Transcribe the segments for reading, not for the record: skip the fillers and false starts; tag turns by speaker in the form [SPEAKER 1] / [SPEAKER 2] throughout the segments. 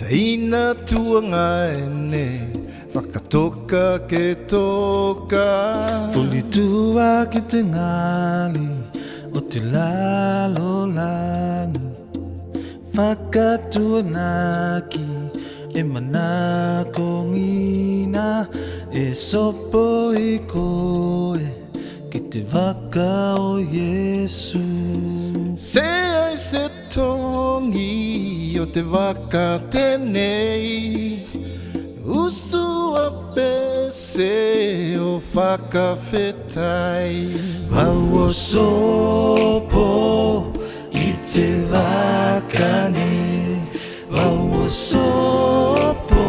[SPEAKER 1] Taina tuanga ene Whakatoka ke toka
[SPEAKER 2] Puli tua ki te ngali o te lalolangi Whakatua naki e mana kongina E sopo i koe ki te waka o Yesu
[SPEAKER 1] Se ai se tongi o te waka tenei Usu a pese o whakawhetai
[SPEAKER 2] Wau o sopo i te waka ne Wau o sopo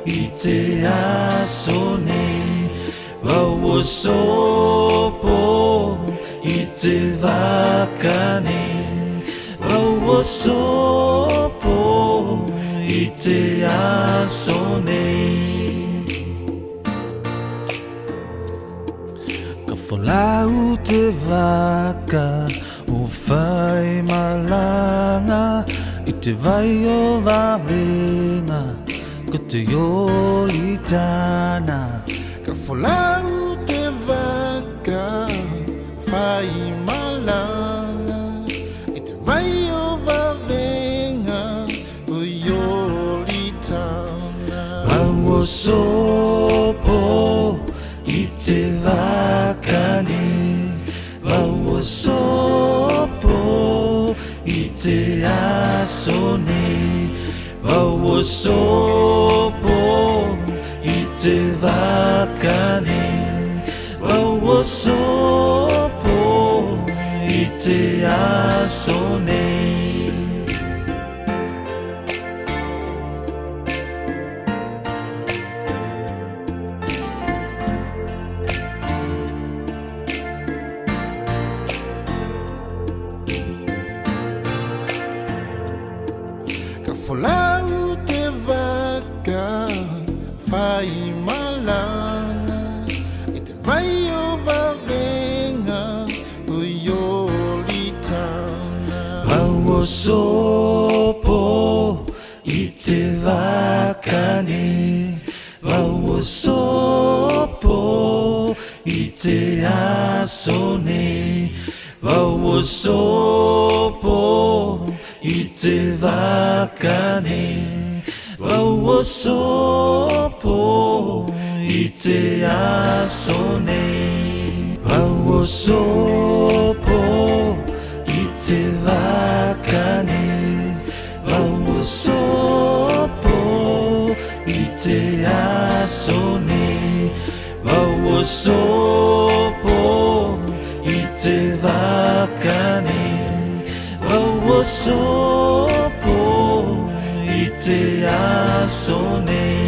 [SPEAKER 2] i te aso ne Wau o sopo i te waka ne Wau o sopo i te aso ne Ka whalau te waka o whai malanga I te vai o wawenga ko te ioli tāna
[SPEAKER 1] Ka wholau te waka whai malanga I te vai o wawenga o ioli tāna
[SPEAKER 2] Wau o sopo i te waka ne Wau o sopo i te aso ne Wau o sopo i te waka ne Wau o sopo i te aso ne
[SPEAKER 1] Ka wholau te waka whai malanga I te vai o wawenga o ioli tāna
[SPEAKER 2] Wau o sopo i te waka ne Wau o sopo i te aso ne Wau o sopo i te waka ne Wau o sopo i te aso ne Wau o sopo i te waka ne Wau o sopo i te aso ne Wau o sopo i te waka ne Wau o sopo i te aso ne